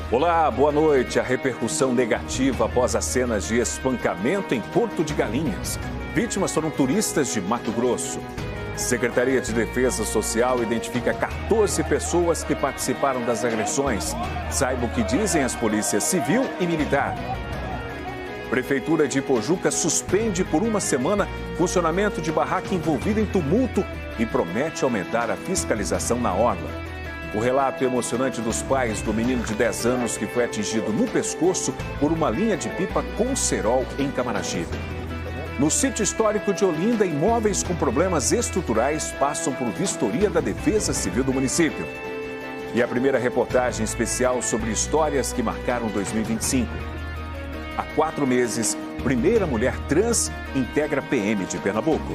Olá, boa noite. A repercussão negativa após as cenas de espancamento em Porto de Galinhas. Vítimas foram turistas de Mato Grosso. Secretaria de Defesa Social identifica 14 pessoas que participaram das agressões. Saiba o que dizem as polícias civil e militar. Prefeitura de Ipojuca suspende por uma semana funcionamento de barraca envolvida em tumulto e promete aumentar a fiscalização na orla. O relato emocionante dos pais do menino de 10 anos que foi atingido no pescoço por uma linha de pipa com cerol em Camaragibe. No sítio histórico de Olinda, imóveis com problemas estruturais passam por vistoria da Defesa Civil do município. E a primeira reportagem especial sobre histórias que marcaram 2025. Há 4 meses, primeira mulher trans integra PM de Pernambuco.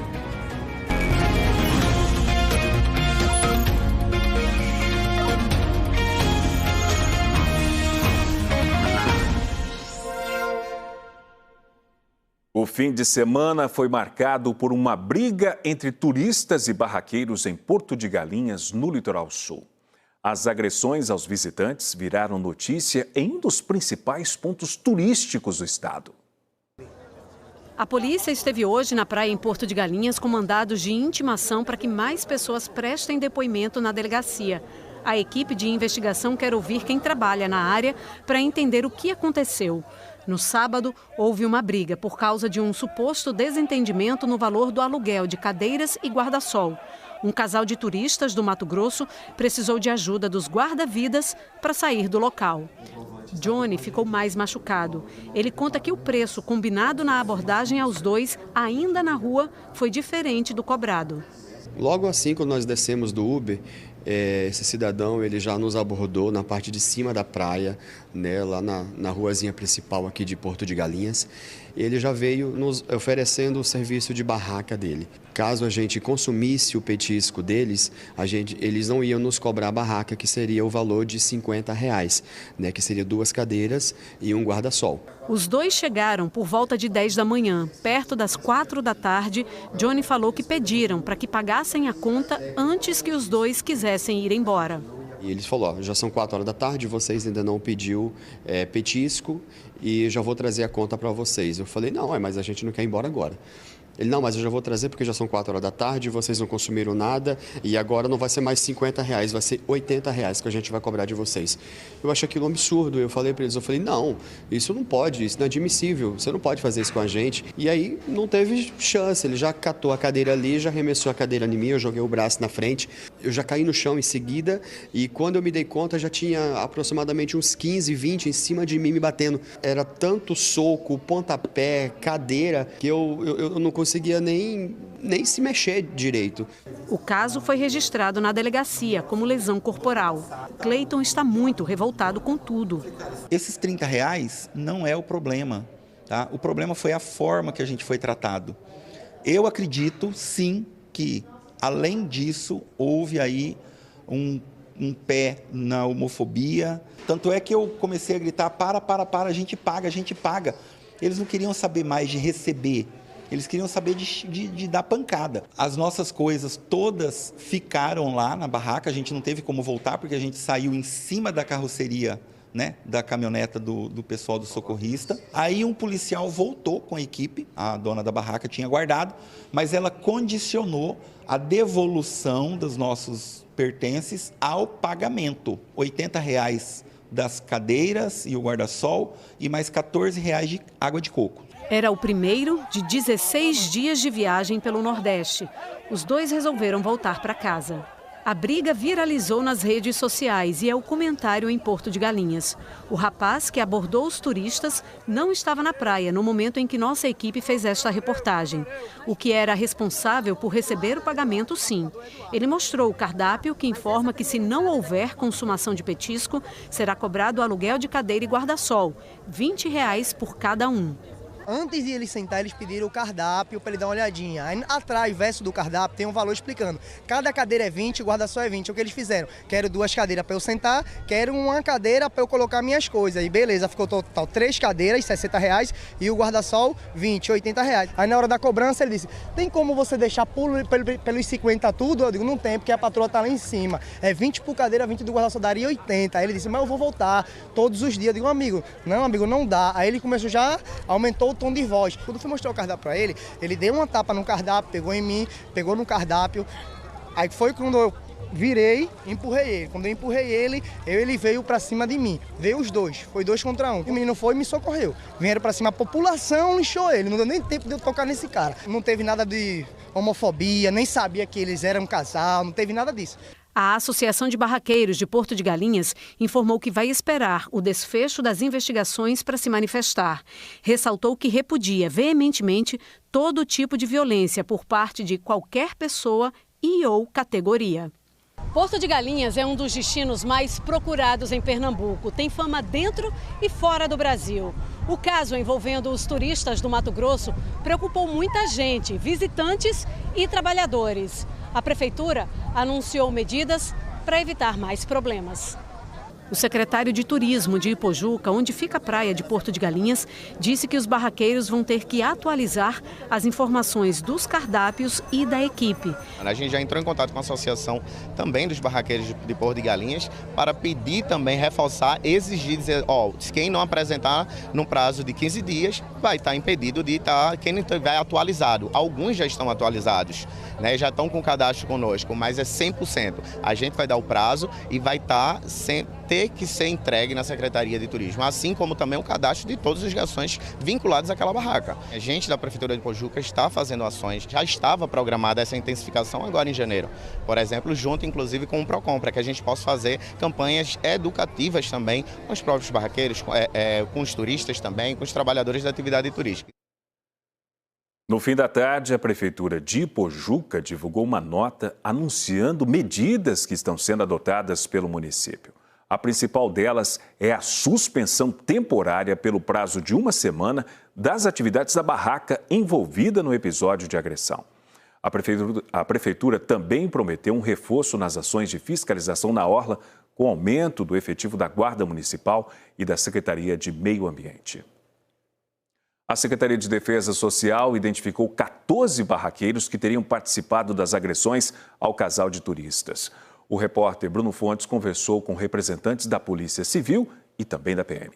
O fim de semana foi marcado por uma briga entre turistas e barraqueiros em Porto de Galinhas, no litoral sul. As agressões aos visitantes viraram notícia em um dos principais pontos turísticos do estado. A polícia esteve hoje na praia em Porto de Galinhas com mandados de intimação para que mais pessoas prestem depoimento na delegacia. A equipe de investigação quer ouvir quem trabalha na área para entender o que aconteceu. No sábado, houve uma briga por causa de um suposto desentendimento no valor do aluguel de cadeiras e guarda-sol. Um casal de turistas do Mato Grosso precisou de ajuda dos guarda-vidas para sair do local. Johnny ficou mais machucado. Ele conta que o preço combinado na abordagem aos dois, ainda na rua, foi diferente do cobrado. Logo assim, quando nós descemos do Uber, esse cidadão ele já nos abordou na parte de cima da praia, né, lá na ruazinha principal aqui de Porto de Galinhas. Ele já veio nos oferecendo o serviço de barraca dele. Caso a gente consumisse o petisco deles, eles não iam nos cobrar a barraca, que seria o valor de R$50, né, que seria 2 cadeiras e um guarda-sol. Os dois chegaram por volta de 10 da manhã. Perto das 4 da tarde, Johnny falou que pediram para que pagassem a conta antes que os dois quisessem ir embora. E eles falaram, já são 4 horas da tarde, vocês ainda não pediu petisco e já vou trazer a conta para vocês. Eu falei, não, mas a gente não quer ir embora agora. Ele, não, mas eu já vou trazer porque já são 4 horas da tarde, vocês não consumiram nada e agora não vai ser mais R$50, vai ser R$80 que a gente vai cobrar de vocês. Eu achei aquilo um absurdo, eu falei para eles, não, isso não pode, isso não é admissível, você não pode fazer isso com a gente. E aí não teve chance, ele já catou a cadeira ali, já arremessou a cadeira em mim, eu joguei o braço na frente, eu já caí no chão em seguida e quando eu me dei conta já tinha aproximadamente uns 15, 20 em cima de mim me batendo. Era tanto soco, pontapé, cadeira, que eu não conseguia nem se mexer direito. O caso foi registrado na delegacia como lesão corporal. Cleiton está muito revoltado com tudo. Esses R$30 não é o problema, tá? O problema foi a forma que a gente foi tratado. Eu acredito, sim, que, além disso, houve aí um pé na homofobia. Tanto é que eu comecei a gritar, para, a gente paga. Eles não queriam saber mais de receber. Eles queriam saber de dar pancada. As nossas coisas todas ficaram lá na barraca, a gente não teve como voltar, porque a gente saiu em cima da carroceria, né, da caminhoneta do pessoal do socorrista. Aí um policial voltou com a equipe, a dona da barraca tinha guardado, mas ela condicionou a devolução dos nossos pertences ao pagamento. R$80 das cadeiras e o guarda-sol e mais R$14 de água de coco. Era o primeiro de 16 dias de viagem pelo Nordeste. Os dois resolveram voltar para casa. A briga viralizou nas redes sociais e é o comentário em Porto de Galinhas. O rapaz que abordou os turistas não estava na praia no momento em que nossa equipe fez esta reportagem. O que era responsável por receber o pagamento, sim. Ele mostrou o cardápio que informa que se não houver consumação de petisco, será cobrado o aluguel de cadeira e guarda-sol, R$20 por cada um. Antes de eles sentar, eles pediram o cardápio para ele dar uma olhadinha. Aí atrás, verso do cardápio, tem um valor explicando. Cada cadeira é 20, o guarda-sol é 20. É o que eles fizeram. Quero 2 cadeiras para eu sentar, quero uma cadeira para eu colocar minhas coisas. E beleza, ficou total 3 cadeiras, R$60, e o guarda-sol, 20, R$80. Aí na hora da cobrança ele disse, tem como você deixar pelos 50 tudo? Eu digo, não tem, porque a patroa tá lá em cima. É 20 por cadeira, 20 do guarda-sol daria 80. Aí ele disse, mas eu vou voltar todos os dias. Eu digo, amigo, não dá. Aí ele começou já, aumentou o tom de voz. Quando eu fui mostrar o cardápio para ele deu uma tapa no cardápio, pegou em mim, pegou no cardápio. Aí foi quando eu virei, empurrei ele. Quando eu empurrei ele veio para cima de mim. Veio os dois, foi 2 contra 1. O menino foi e me socorreu. Vieram para cima, a população lixou ele. Não deu nem tempo de eu tocar nesse cara. Não teve nada de homofobia, nem sabia que eles eram um casal, não teve nada disso. A Associação de Barraqueiros de Porto de Galinhas informou que vai esperar o desfecho das investigações para se manifestar. Ressaltou que repudia veementemente todo tipo de violência por parte de qualquer pessoa e ou categoria. Porto de Galinhas é um dos destinos mais procurados em Pernambuco. Tem fama dentro e fora do Brasil. O caso envolvendo os turistas do Mato Grosso preocupou muita gente, visitantes e trabalhadores. A prefeitura anunciou medidas para evitar mais problemas. O secretário de Turismo de Ipojuca, onde fica a praia de Porto de Galinhas, disse que os barraqueiros vão ter que atualizar as informações dos cardápios e da equipe. A gente já entrou em contato com a associação também dos barraqueiros de Porto de Galinhas para pedir também, reforçar, exigir, dizer, quem não apresentar no prazo de 15 dias vai estar impedido de estar, quem não tiver atualizado. Alguns já estão atualizados, né, já estão com cadastro conosco, mas é 100%. A gente vai dar o prazo e vai estar ter que ser entregue na Secretaria de Turismo, assim como também o cadastro de todas as ações vinculadas àquela barraca. A gente da Prefeitura de Ipojuca está fazendo ações, já estava programada essa intensificação agora em janeiro, por exemplo, junto inclusive com o PROCON, para que a gente possa fazer campanhas educativas também com os próprios barraqueiros, com os turistas também, com os trabalhadores da atividade turística. No fim da tarde, a Prefeitura de Ipojuca divulgou uma nota anunciando medidas que estão sendo adotadas pelo município. A principal delas é a suspensão temporária pelo prazo de 1 semana das atividades da barraca envolvida no episódio de agressão. A Prefeitura também prometeu um reforço nas ações de fiscalização na orla, com aumento do efetivo da Guarda Municipal e da Secretaria de Meio Ambiente. A Secretaria de Defesa Social identificou 14 barraqueiros que teriam participado das agressões ao casal de turistas. O repórter Bruno Fontes conversou com representantes da Polícia Civil e também da PM.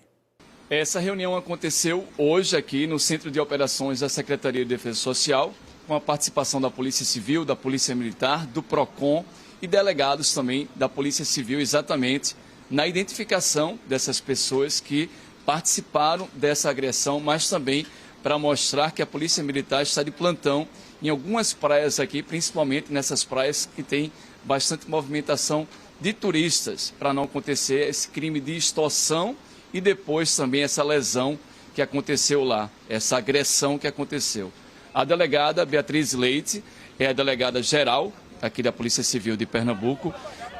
Essa reunião aconteceu hoje aqui no Centro de Operações da Secretaria de Defesa Social, com a participação da Polícia Civil, da Polícia Militar, do PROCON e delegados também da Polícia Civil, exatamente na identificação dessas pessoas que participaram dessa agressão, mas também para mostrar que a Polícia Militar está de plantão em algumas praias aqui, principalmente nessas praias que tem bastante movimentação de turistas, para não acontecer esse crime de extorsão e depois também essa lesão que aconteceu lá, essa agressão que aconteceu. A delegada Beatriz Leite é a delegada geral aqui da Polícia Civil de Pernambuco.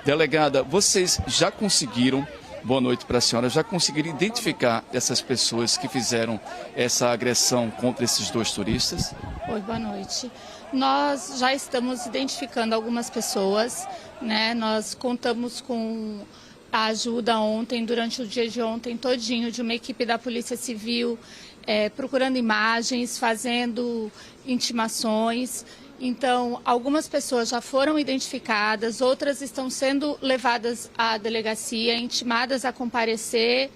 Delegada, vocês já conseguiram, boa noite para a senhora, já conseguiram identificar essas pessoas que fizeram essa agressão contra esses 2 turistas? Oi, boa noite. Nós já estamos identificando algumas pessoas, né? Nós contamos com a ajuda ontem, durante o dia de ontem todinho, de uma equipe da Polícia Civil, procurando imagens, fazendo intimações. Então, algumas pessoas já foram identificadas, outras estão sendo levadas à delegacia, intimadas a comparecer,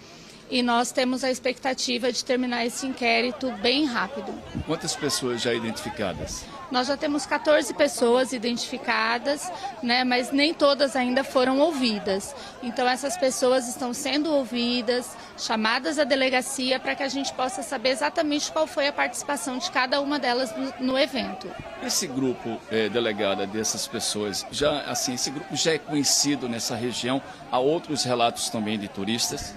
e nós temos a expectativa de terminar esse inquérito bem rápido. Quantas pessoas já identificadas? Nós já temos 14 pessoas identificadas, né, mas nem todas ainda foram ouvidas. Então, essas pessoas estão sendo ouvidas, chamadas à delegacia, para que a gente possa saber exatamente qual foi a participação de cada uma delas no evento. Esse grupo, delegada, dessas pessoas, esse grupo já é conhecido nessa região? Há outros relatos também de turistas?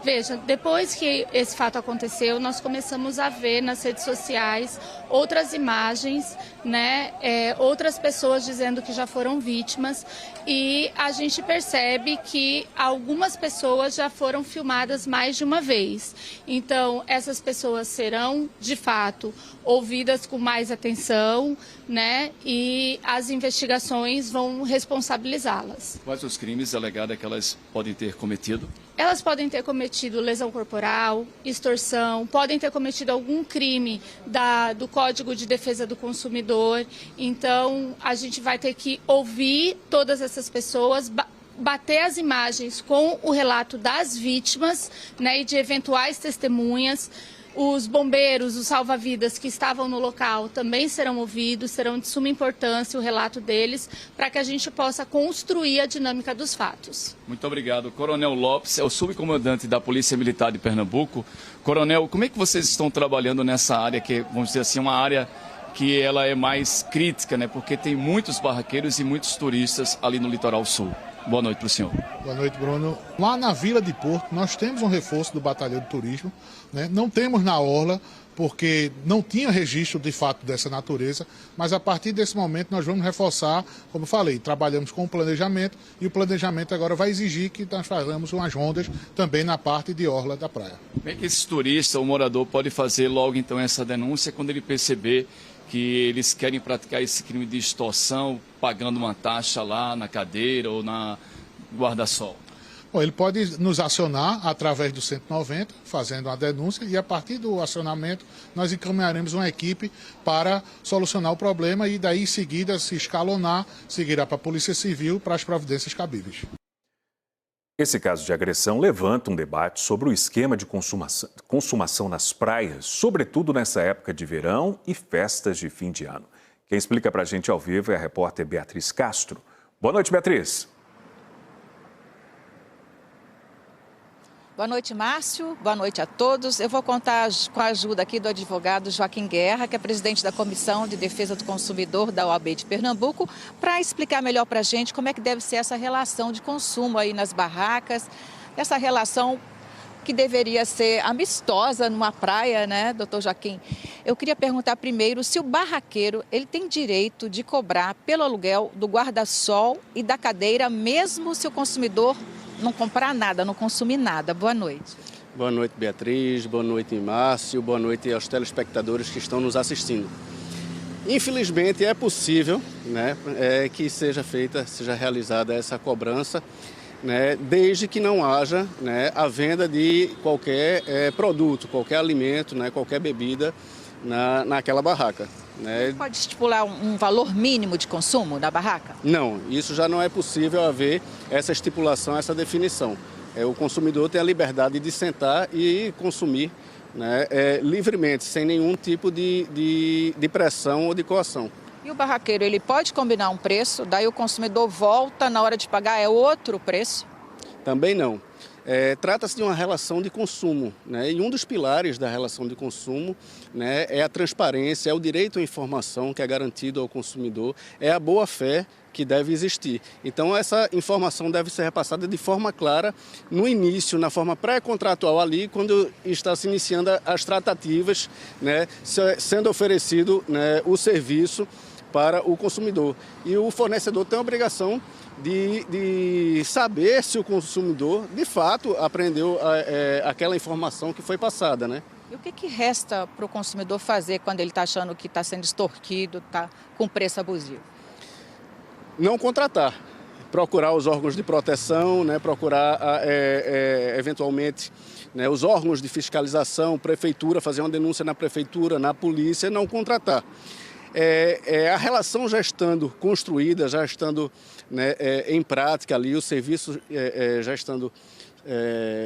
Veja, depois que esse fato aconteceu, nós começamos a ver nas redes sociais outras imagens, né, outras pessoas dizendo que já foram vítimas, e a gente percebe que algumas pessoas já foram filmadas mais de uma vez. Então, essas pessoas serão, de fato, ouvidas com mais atenção, né, e as investigações vão responsabilizá-las. Quais os crimes alegados que elas podem ter cometido? Elas podem ter cometido lesão corporal, extorsão, podem ter cometido algum crime do Código de Defesa do Consumidor. Então, a gente vai ter que ouvir todas essas pessoas, bater as imagens com o relato das vítimas, né, e de eventuais testemunhas. Os bombeiros, os salva-vidas que estavam no local também serão ouvidos, serão de suma importância o relato deles, para que a gente possa construir a dinâmica dos fatos. Muito obrigado. Coronel Lopes é o subcomandante da Polícia Militar de Pernambuco. Coronel, como é que vocês estão trabalhando nessa área, que vamos dizer assim, uma área que ela é mais crítica, né? Porque tem muitos barraqueiros e muitos turistas ali no litoral sul. Boa noite para o senhor. Boa noite, Bruno. Lá na Vila de Porto, nós temos um reforço do Batalhão de Turismo, né? Não temos na orla, porque não tinha registro de fato dessa natureza, mas a partir desse momento nós vamos reforçar, como eu falei, trabalhamos com o planejamento, e o planejamento agora vai exigir que nós façamos umas rondas também na parte de orla da praia. Como é que esse turista, o morador, pode fazer logo então essa denúncia quando ele perceber que eles querem praticar esse crime de extorsão, pagando uma taxa lá na cadeira ou na guarda-sol? Bom, ele pode nos acionar através do 190, fazendo a denúncia, e a partir do acionamento nós encaminharemos uma equipe para solucionar o problema e daí em seguida, se escalonar, seguirá para a Polícia Civil para as providências cabíveis. Esse caso de agressão levanta um debate sobre o esquema de consumação nas praias, sobretudo nessa época de verão e festas de fim de ano. Quem explica para a gente ao vivo é a repórter Beatriz Castro. Boa noite, Beatriz. Boa noite, Márcio. Boa noite a todos. Eu vou contar com a ajuda aqui do advogado Joaquim Guerra, que é presidente da Comissão de Defesa do Consumidor da OAB de Pernambuco, para explicar melhor para a gente como é que deve ser essa relação de consumo aí nas barracas, essa relação que deveria ser amistosa numa praia, né, doutor Joaquim? Eu queria perguntar primeiro se o barraqueiro ele tem direito de cobrar pelo aluguel do guarda-sol e da cadeira, mesmo se o consumidor não comprar nada, não consumir nada. Boa noite. Boa noite, Beatriz. Boa noite, Márcio. Boa noite aos telespectadores que estão nos assistindo. Infelizmente, é possível, né, que seja realizada essa cobrança, né, desde que não haja, né, a venda de qualquer produto, qualquer alimento, né, qualquer bebida naquela barraca. Né? Pode estipular um valor mínimo de consumo da barraca? Não, isso já não é possível haver essa estipulação, essa definição. O consumidor tem a liberdade de sentar e consumir, né, livremente, sem nenhum tipo de pressão ou de coação. E o barraqueiro, ele pode combinar um preço, daí o consumidor volta na hora de pagar, é outro preço? Também não. Trata-se de uma relação de consumo, né? E um dos pilares da relação de consumo, né, é a transparência, é o direito à informação que é garantido ao consumidor, é a boa-fé que deve existir. Então, essa informação deve ser repassada de forma clara no início, na forma pré-contratual ali, quando está se iniciando as tratativas, né, sendo oferecido, né, o serviço para o consumidor. E o fornecedor tem a obrigação de saber se o consumidor, de fato, aprendeu aquela informação que foi passada, né? E o que resta para o consumidor fazer quando ele está achando que está sendo extorquido, está com preço abusivo? Não contratar, procurar os órgãos de proteção, né? Procurar, eventualmente, né, os órgãos de fiscalização, prefeitura, fazer uma denúncia na prefeitura, na polícia, não contratar. A relação já estando construída, já estando, né, em prática ali, o serviço já estando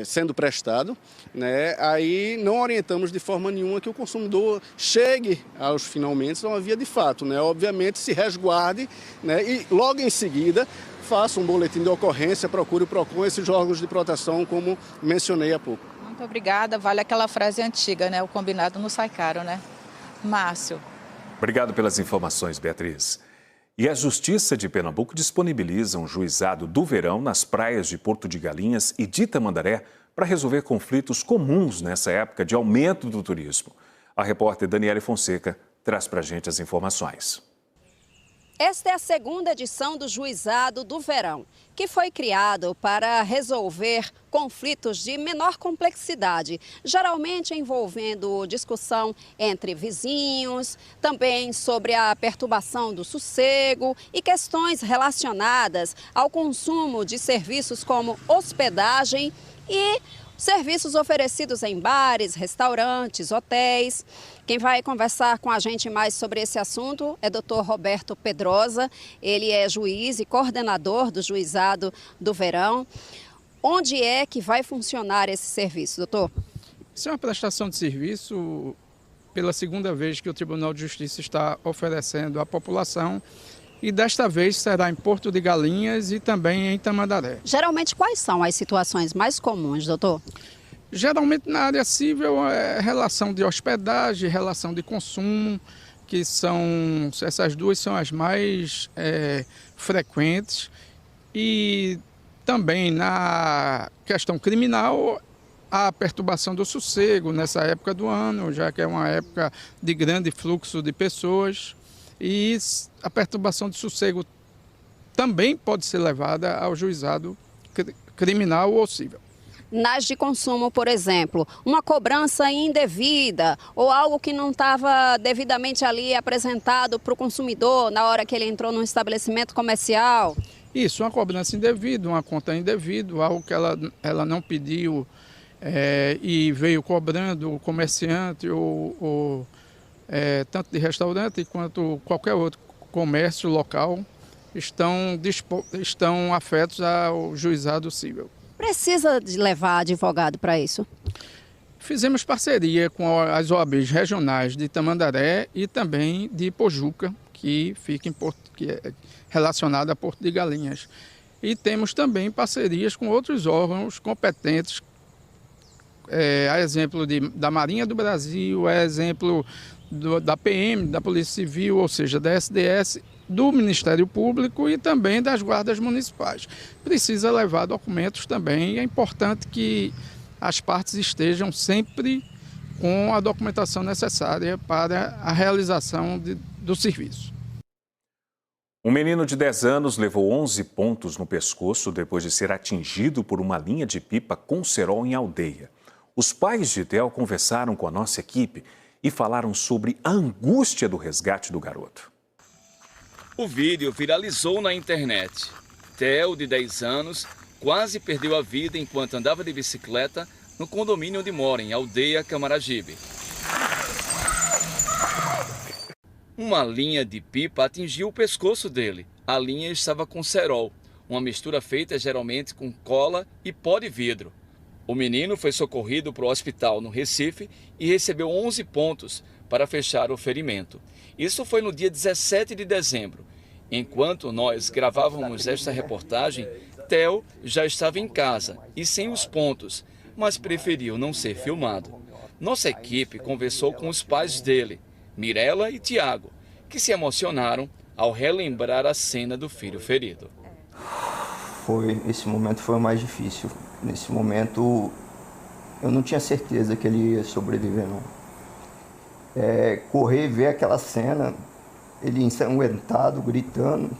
sendo prestado, né, aí não orientamos de forma nenhuma que o consumidor chegue aos finalmente a uma via de fato, né, obviamente se resguarde, né, e logo em seguida faça um boletim de ocorrência, procure o PROCON, esses órgãos de proteção, como mencionei há pouco. Muito obrigada, vale aquela frase antiga, né, o combinado não sai caro, né? Márcio. Obrigado pelas informações, Beatriz. E a Justiça de Pernambuco disponibiliza um juizado do verão nas praias de Porto de Galinhas e de Tamandaré para resolver conflitos comuns nessa época de aumento do turismo. A repórter Daniele Fonseca traz para a gente as informações. Esta é a segunda edição do Juizado do Verão, que foi criado para resolver conflitos de menor complexidade, geralmente envolvendo discussão entre vizinhos, também sobre a perturbação do sossego e questões relacionadas ao consumo de serviços como hospedagem e serviços oferecidos em bares, restaurantes, hotéis. Quem vai conversar com a gente mais sobre esse assunto é Dr. Roberto Pedrosa. Ele é juiz e coordenador do Juizado do Verão. Onde é que vai funcionar esse serviço, doutor? Isso é uma prestação de serviço pela segunda vez que o Tribunal de Justiça está oferecendo à população. E desta vez será em Porto de Galinhas e também em Tamandaré. Geralmente, quais são as situações mais comuns, doutor? Geralmente na área civil é relação de hospedagem, relação de consumo, que são, essas duas são as mais frequentes. E também na questão criminal, a perturbação do sossego nessa época do ano, já que é uma época de grande fluxo de pessoas. E a perturbação de sossego também pode ser levada ao juizado criminal ou civil. Nas de consumo, por exemplo, uma cobrança indevida ou algo que não estava devidamente ali apresentado para o consumidor na hora que ele entrou num estabelecimento comercial? Isso, uma cobrança indevida, uma conta indevida, algo que ela não pediu e veio cobrando o comerciante ou tanto de restaurante quanto qualquer outro comércio local estão afetos ao juizado civil. Precisa de levar advogado para isso? Fizemos parceria com as OABs regionais de Tamandaré e também de Pojuca, que fica que é relacionada a Porto de Galinhas. E temos também parcerias com outros órgãos competentes, a exemplo da Marinha do Brasil, a exemplo da PM, da Polícia Civil, ou seja, da SDS, do Ministério Público e também das guardas municipais. Precisa levar documentos também e é importante que as partes estejam sempre com a documentação necessária para a realização do serviço. Um menino de 10 anos levou 11 pontos no pescoço depois de ser atingido por uma linha de pipa com cerol em Aldeia. Os pais de Theo conversaram com a nossa equipe e falaram sobre a angústia do resgate do garoto. O vídeo viralizou na internet. Theo, de 10 anos, quase perdeu a vida enquanto andava de bicicleta no condomínio onde mora, em Aldeia, Camaragibe. Uma linha de pipa atingiu o pescoço dele. A linha estava com cerol, uma mistura feita geralmente com cola e pó de vidro. O menino foi socorrido para o hospital no Recife e recebeu 11 pontos para fechar o ferimento. Isso foi no dia 17 de dezembro. Enquanto nós gravávamos esta reportagem, Theo já estava em casa e sem os pontos, mas preferiu não ser filmado. Nossa equipe conversou com os pais dele, Mirela e Tiago, que se emocionaram ao relembrar a cena do filho ferido. Esse momento foi o mais difícil. Nesse momento, eu não tinha certeza que ele ia sobreviver, não. Correr e ver aquela cena, ele ensanguentado, gritando.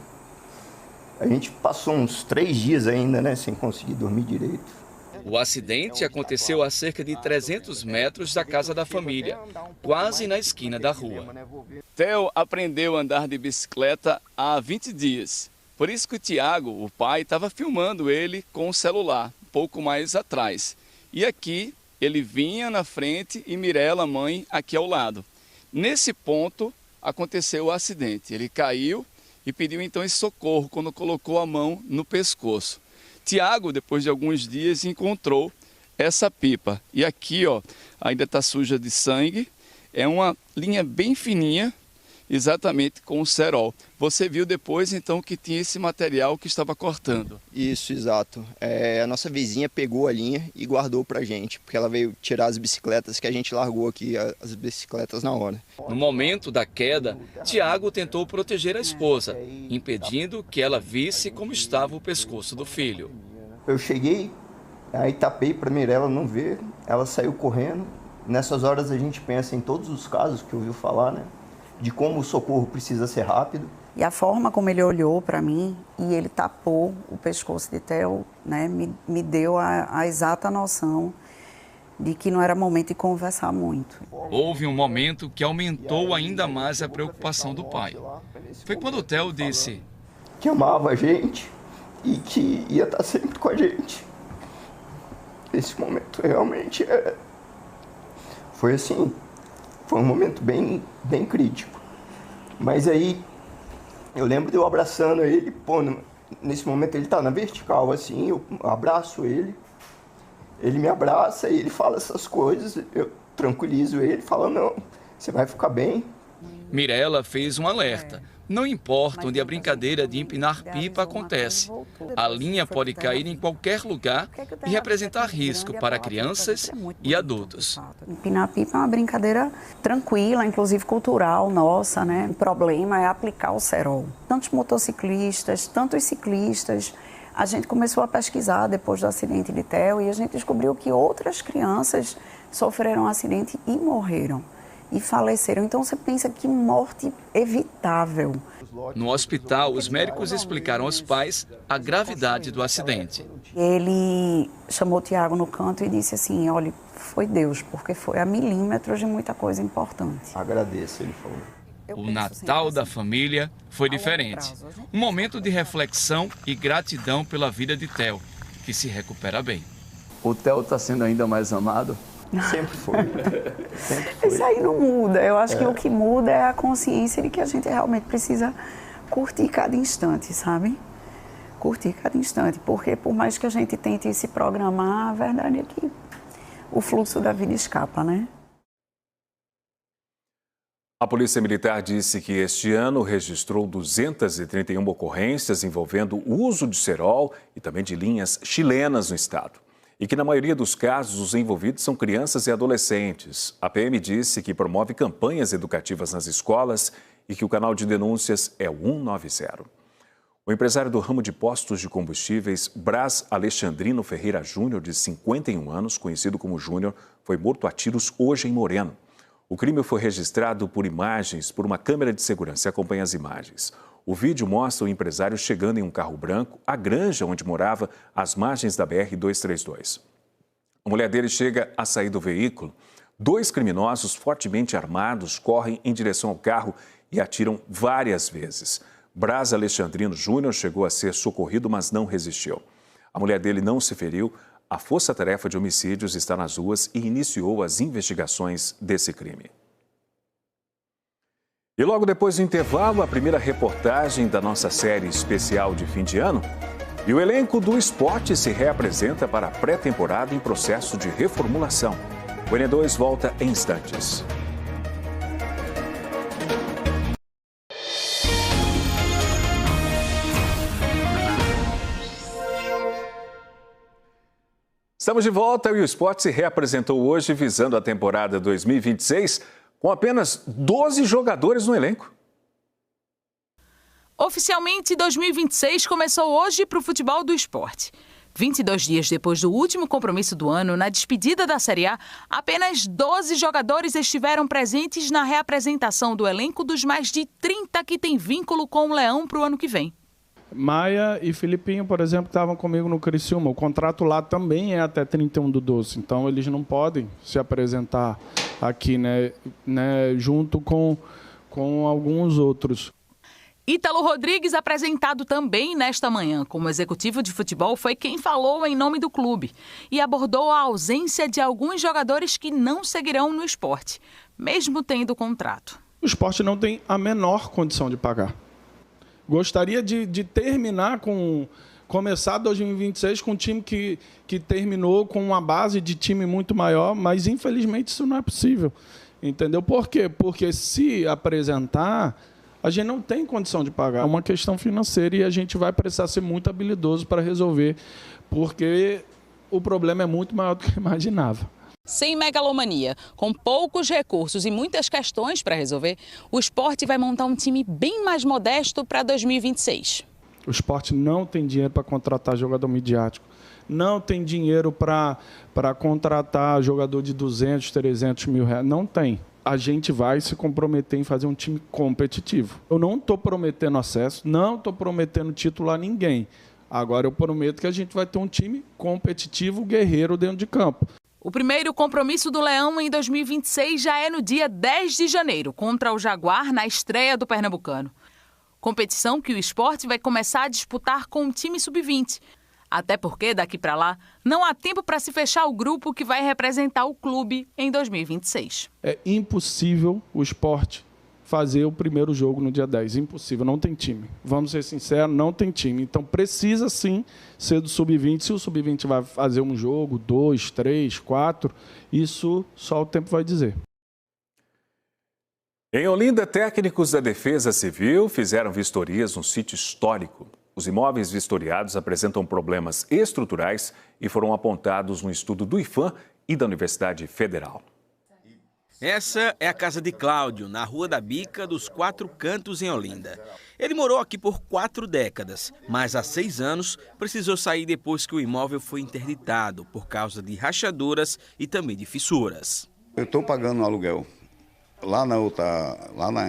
A gente passou uns 3 dias ainda, né, sem conseguir dormir direito. O acidente aconteceu a cerca de 300 metros da casa da família, quase na esquina da rua. Theo aprendeu a andar de bicicleta há 20 dias. Por isso que o Tiago, o pai, estava filmando ele com o celular, um pouco mais atrás. E aqui ele vinha na frente e Mirela, mãe, aqui ao lado. Nesse ponto aconteceu o acidente. Ele caiu e pediu então esse socorro quando colocou a mão no pescoço. Tiago, depois de alguns dias, encontrou essa pipa. E aqui, ó, ainda está suja de sangue. É uma linha bem fininha, exatamente com o cerol. Você viu depois, então, que tinha esse material que estava cortando. Isso, exato. A nossa vizinha pegou a linha e guardou pra gente, porque ela veio tirar as bicicletas que a gente largou aqui, as bicicletas na hora. No momento da queda, Tiago tentou proteger a esposa, impedindo que ela visse como estava o pescoço do filho. Eu cheguei, aí tapei pra Mirela não ver, ela saiu correndo. Nessas horas a gente pensa em todos os casos que ouviu falar, né? de como o socorro precisa ser rápido. E a forma como ele olhou para mim e ele tapou o pescoço de Theo, né, me deu a exata noção de que não era momento de conversar muito. Houve um momento que aumentou ainda mais a preocupação do pai. Foi quando o Theo disse que amava a gente e que ia estar sempre com a gente. Esse momento realmente foi assim, foi um momento bem crítico. Mas aí eu lembro de eu abraçando ele, pô, nesse momento ele tá na vertical assim, eu abraço ele me abraça e ele fala essas coisas, eu tranquilizo ele, falo, não, você vai ficar bem. Mirella fez um alerta. Não importa onde a brincadeira de empinar pipa acontece, a linha pode cair em qualquer lugar e representar risco para crianças e adultos. Empinar pipa é uma brincadeira tranquila, inclusive cultural nossa, né? O problema é aplicar o cerol. Tantos motociclistas, tantos ciclistas. A gente começou a pesquisar depois do acidente de Theo e a gente descobriu que outras crianças sofreram um acidente e morreram. E faleceram. Então você pensa que morte evitável. No hospital, os médicos explicaram aos pais a gravidade do acidente. Ele chamou o Tiago no canto e disse assim, olha, foi Deus, porque foi a milímetros de muita coisa importante. Agradeço, ele falou. O Natal da família foi diferente. Um momento de reflexão e gratidão pela vida de Theo, que se recupera bem. O Theo está sendo ainda mais amado? Sempre foi. Sempre foi. Isso aí não muda. Eu acho que o que muda é a consciência de que a gente realmente precisa curtir cada instante, sabe? Curtir cada instante. Porque por mais que a gente tente se programar, a verdade é que o fluxo da vida escapa, né? A Polícia Militar disse que este ano registrou 231 ocorrências envolvendo o uso de cerol e também de linhas chilenas no estado. E que, na maioria dos casos, os envolvidos são crianças e adolescentes. A PM disse que promove campanhas educativas nas escolas e que o canal de denúncias é o 190. O empresário do ramo de postos de combustíveis, Braz Alexandrino Ferreira Júnior, de 51 anos, conhecido como Júnior, foi morto a tiros hoje em Moreno. O crime foi registrado por imagens, por uma câmera de segurança. Acompanhe as imagens. O vídeo mostra o empresário chegando em um carro branco à granja onde morava, às margens da BR-232. A mulher dele chega a sair do veículo. 2 criminosos fortemente armados correm em direção ao carro e atiram várias vezes. Braz Alexandrino Júnior chegou a ser socorrido, mas não resistiu. A mulher dele não se feriu. A Força Tarefa de Homicídios está nas ruas e iniciou as investigações desse crime. E logo depois do intervalo, a primeira reportagem da nossa série especial de fim de ano. E o elenco do esporte se reapresenta para a pré-temporada em processo de reformulação. O N2 volta em instantes. Estamos de volta e o esporte se reapresentou hoje visando a temporada 2026 com apenas 12 jogadores no elenco. Oficialmente, 2026 começou hoje para o futebol do esporte. 22 dias depois do último compromisso do ano, na despedida da Série A, apenas 12 jogadores estiveram presentes na reapresentação do elenco dos mais de 30 que têm vínculo com o Leão para o ano que vem. Maia e Filipinho, por exemplo, estavam comigo no Criciúma. O contrato lá também é até 31/12, então eles não podem se apresentar aqui, né, junto com alguns outros. Ítalo Rodrigues, apresentado também nesta manhã como executivo de futebol, foi quem falou em nome do clube e abordou a ausência de alguns jogadores que não seguirão no esporte, mesmo tendo contrato. O esporte não tem a menor condição de pagar. Gostaria de terminar começar 2026 com um time que terminou com uma base de time muito maior, mas infelizmente isso não é possível. Entendeu? Por quê? Porque se apresentar, a gente não tem condição de pagar. É uma questão financeira e a gente vai precisar ser muito habilidoso para resolver, porque o problema é muito maior do que eu imaginava. Sem megalomania, com poucos recursos e muitas questões para resolver, o esporte vai montar um time bem mais modesto para 2026. O esporte não tem dinheiro para contratar jogador midiático, não tem dinheiro para contratar jogador de 200, 300 mil reais, não tem. a gente vai se comprometer em fazer um time competitivo. Eu não estou prometendo acesso, não estou prometendo título a ninguém. Agora eu prometo que a gente vai ter um time competitivo, guerreiro dentro de campo. O primeiro compromisso do Leão em 2026 já é no dia 10 de janeiro, contra o Jaguar, na estreia do Pernambucano. Competição que o Sport vai começar a disputar com o time sub-20. Até porque, daqui para lá, não há tempo para se fechar o grupo que vai representar o clube em 2026. É impossível o Sport fazer o primeiro jogo no dia 10. Impossível, não tem time. Vamos ser sinceros, não tem time. Então precisa sim ser do sub-20. Se o sub-20 vai fazer um jogo, 2, 3, 4, isso só o tempo vai dizer. Em Olinda, técnicos da Defesa Civil fizeram vistorias no sítio histórico. Os imóveis vistoriados apresentam problemas estruturais e foram apontados no estudo do IFAM e da Universidade Federal. Essa é a casa de Cláudio, na Rua da Bica dos Quatro Cantos, em Olinda. Ele morou aqui por 4 décadas, mas há 6 anos precisou sair depois que o imóvel foi interditado por causa de rachaduras e também de fissuras. Eu estou pagando um aluguel lá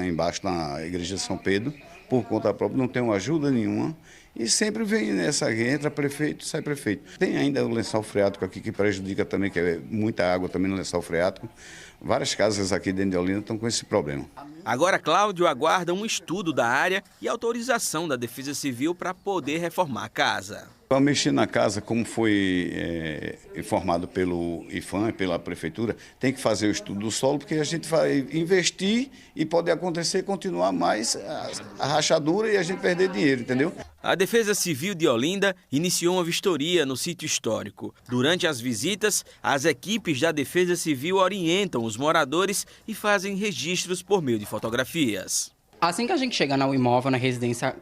embaixo, na igreja de São Pedro, por conta própria, não tenho ajuda nenhuma. E sempre vem nessa, entra prefeito, sai prefeito. Tem ainda o lençol freático aqui que prejudica também, que é muita água também no lençol freático. Várias casas aqui dentro de Olinda estão com esse problema. Agora Cláudio aguarda um estudo da área e autorização da Defesa Civil para poder reformar a casa. Para mexer na casa, como foi informado pelo IFAM, pela prefeitura, tem que fazer o estudo do solo, porque a gente vai investir e pode acontecer, continuar mais a rachadura e a gente perder dinheiro, entendeu? A Defesa Civil de Olinda iniciou uma vistoria no sítio histórico. Durante as visitas, as equipes da Defesa Civil orientam os moradores e fazem registros por meio de fotografias. Assim que a gente chegar no imóvel, na residência,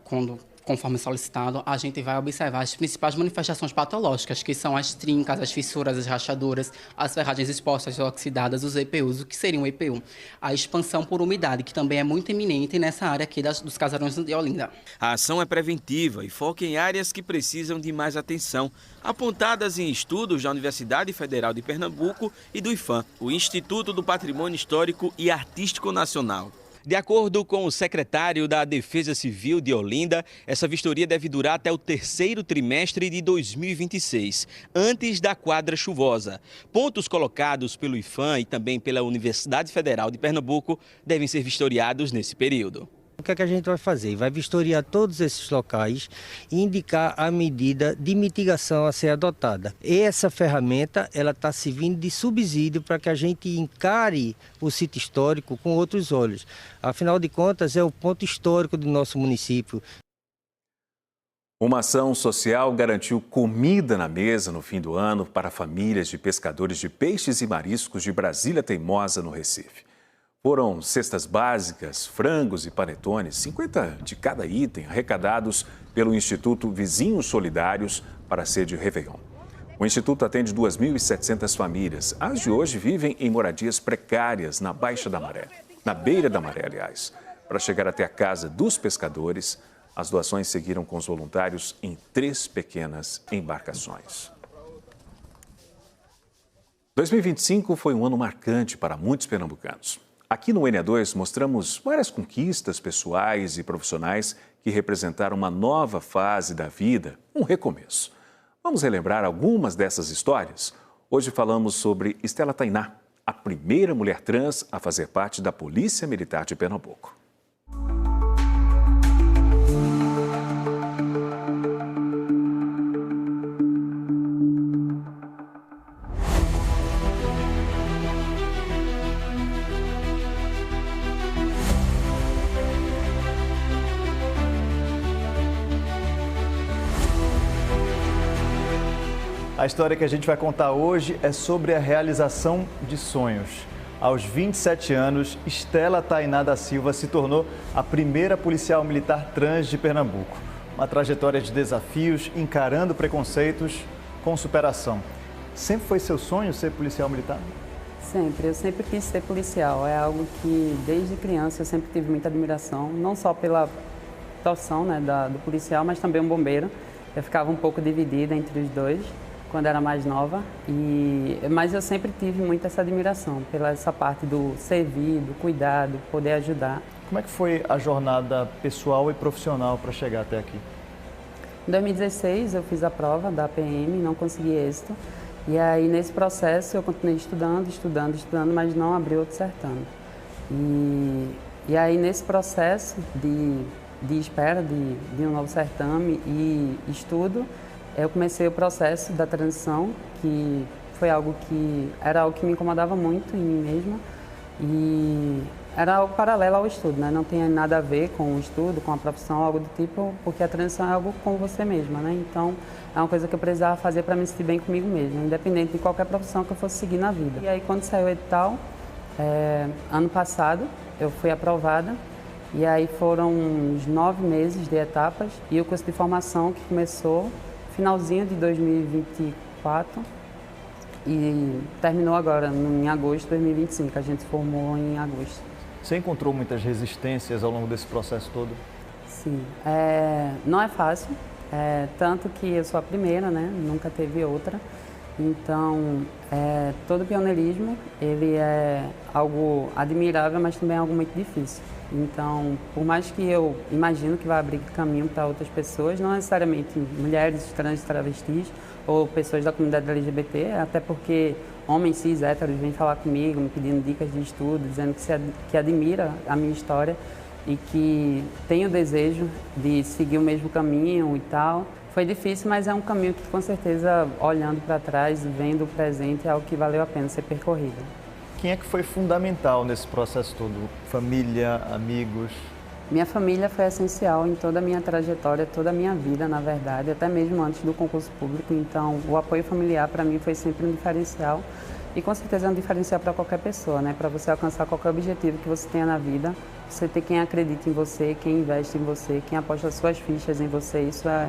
conforme solicitado, a gente vai observar as principais manifestações patológicas, que são as trincas, as fissuras, as rachaduras, as ferragens expostas oxidadas, os EPUs. O que seria um EPU? A expansão por umidade, que também é muito iminente nessa área aqui dos casarões de Olinda. A ação é preventiva e foca em áreas que precisam de mais atenção, apontadas em estudos da Universidade Federal de Pernambuco e do IFAM, o Instituto do Patrimônio Histórico e Artístico Nacional. De acordo com o secretário da Defesa Civil de Olinda, essa vistoria deve durar até o 3º trimestre de 2026, antes da quadra chuvosa. Pontos colocados pelo IFAM e também pela Universidade Federal de Pernambuco devem ser vistoriados nesse período. O que é que a gente vai fazer? Vai vistoriar todos esses locais e indicar a medida de mitigação a ser adotada. Essa ferramenta ela está servindo de subsídio para que a gente encare o sítio histórico com outros olhos. Afinal de contas, é o ponto histórico do nosso município. Uma ação social garantiu comida na mesa no fim do ano para famílias de pescadores de peixes e mariscos de Brasília Teimosa, no Recife. Foram cestas básicas, frangos e panetones, 50 de cada item, arrecadados pelo Instituto Vizinhos Solidários para a sede Réveillon. O Instituto atende 2.700 famílias. As de hoje vivem em moradias precárias na Baixa da Maré, na beira da maré, aliás. Para chegar até a casa dos pescadores, as doações seguiram com os voluntários em 3 pequenas embarcações. 2025 foi um ano marcante para muitos pernambucanos. Aqui no NA2 mostramos várias conquistas pessoais e profissionais que representaram uma nova fase da vida, um recomeço. Vamos relembrar algumas dessas histórias? Hoje falamos sobre Estela Tainá, a primeira mulher trans a fazer parte da Polícia Militar de Pernambuco. A história que a gente vai contar hoje é sobre a realização de sonhos. Aos 27 anos, Estela Tainá da Silva se tornou a primeira policial militar trans de Pernambuco. Uma trajetória de desafios, encarando preconceitos com superação. Sempre foi seu sonho ser policial militar? Sempre, eu sempre quis ser policial. É algo que desde criança eu sempre tive muita admiração, não só pela profissão, né, do policial, mas também um bombeiro. Eu ficava um pouco dividida entre os dois. quando era mais nova, mas eu sempre tive muita essa admiração pela essa parte do servir, do cuidar, do poder ajudar. Como é que foi a jornada pessoal e profissional para chegar até aqui? Em 2016 eu fiz a prova da PM, não consegui êxito. E aí nesse processo eu continuei estudando, mas não abri outro certame. E aí nesse processo de espera de um novo certame e estudo, eu comecei o processo da transição, que foi algo que era algo que me incomodava muito em mim mesma. E era algo paralelo ao estudo, né? Não tem nada a ver com o estudo, com a profissão, algo do tipo, porque a transição é algo com você mesma, né? Então, é uma coisa que eu precisava fazer para me sentir bem comigo mesma, independente de qualquer profissão que eu fosse seguir na vida. E aí, quando saiu o edital, ano passado, eu fui aprovada, e aí foram uns 9 meses de etapas, e o curso de formação que começou finalzinho de 2024, e terminou agora, em agosto de 2025, a gente formou em agosto. Você encontrou muitas resistências ao longo desse processo todo? Sim, não é fácil, tanto que eu sou a primeira, né? Nunca teve outra. Então, todo pioneirismo, ele é algo admirável, mas também é algo muito difícil. Então, por mais que eu imagino que vai abrir caminho para outras pessoas, não necessariamente mulheres, trans, travestis ou pessoas da comunidade LGBT, até porque homens cis, héteros vêm falar comigo, me pedindo dicas de estudo, dizendo que admira a minha história e que tem o desejo de seguir o mesmo caminho e tal. Foi difícil, mas é um caminho que, com certeza, olhando para trás, vendo o presente, é algo que valeu a pena ser percorrido. Quem é que foi fundamental nesse processo todo? Família, amigos? Minha família foi essencial em toda a minha trajetória, toda a minha vida, na verdade, até mesmo antes do concurso público. Então, o apoio familiar, para mim, foi sempre um diferencial. E, com certeza, é um diferencial para qualquer pessoa, né? Para você alcançar qualquer objetivo que você tenha na vida, você ter quem acredita em você, quem investe em você, quem aposta suas fichas em você. Isso é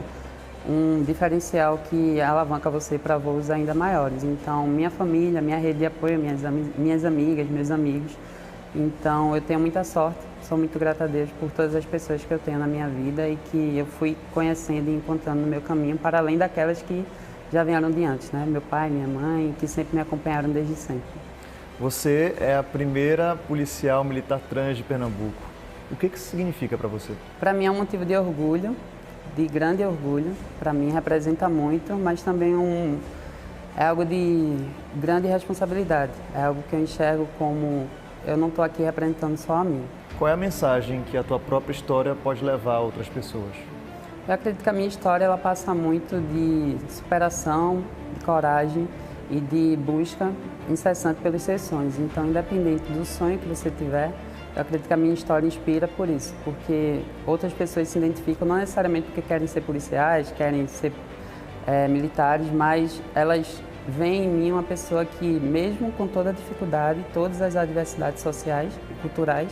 um diferencial que alavanca você para voos ainda maiores. Então, minha família, minha rede de apoio, minhas amigas, meus amigos. Então, eu tenho muita sorte, sou muito grata a Deus por todas as pessoas que eu tenho na minha vida e que eu fui conhecendo e encontrando no meu caminho, para além daquelas que já vieram de antes, né? Meu pai, minha mãe, que sempre me acompanharam desde sempre. Você é a primeira policial militar trans de Pernambuco. O que isso significa para você? Para mim é um motivo de orgulho, de grande orgulho. Para mim representa muito, mas também é algo de grande responsabilidade. É algo que eu enxergo como eu não estou aqui representando só a mim. Qual é a mensagem que a tua própria história pode levar a outras pessoas? Eu acredito que a minha história ela passa muito de superação, de coragem e de busca incessante pelos seus sonhos. Então, independente do sonho que você tiver, eu acredito que a minha história inspira por isso, porque outras pessoas se identificam não necessariamente porque querem ser policiais, querem ser militares, mas elas veem em mim uma pessoa que, mesmo com toda a dificuldade, todas as adversidades sociais e culturais,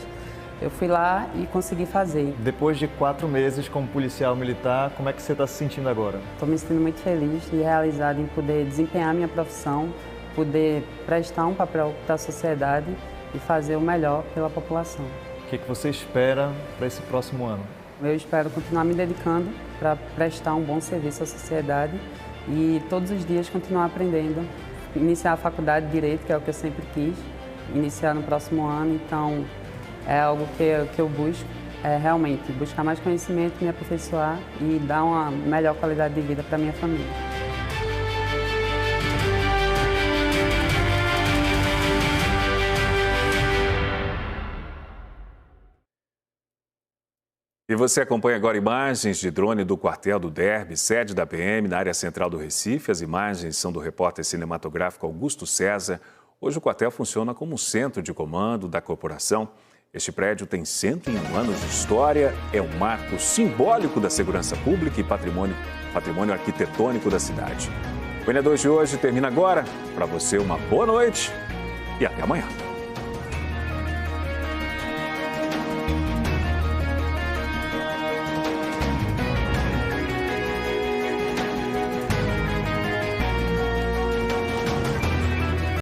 eu fui lá e consegui fazer. Depois de 4 meses como policial militar, como é que você está se sentindo agora? Estou me sentindo muito feliz e realizada em poder desempenhar minha profissão, poder prestar um papel para a sociedade e fazer o melhor pela população. O que você espera para esse próximo ano? Eu espero continuar me dedicando para prestar um bom serviço à sociedade e todos os dias continuar aprendendo. Iniciar a faculdade de Direito, que é o que eu sempre quis, iniciar no próximo ano, então é algo que eu busco, realmente buscar mais conhecimento, me aperfeiçoar e dar uma melhor qualidade de vida para minha família. E você acompanha agora imagens de drone do quartel do Derby, sede da PM, na área central do Recife. As imagens são do repórter cinematográfico Augusto César. Hoje o quartel funciona como centro de comando da corporação. Este prédio tem 101 anos de história, é um marco simbólico da segurança pública e patrimônio arquitetônico da cidade. O N2 de hoje termina agora. Para você, uma boa noite e até amanhã.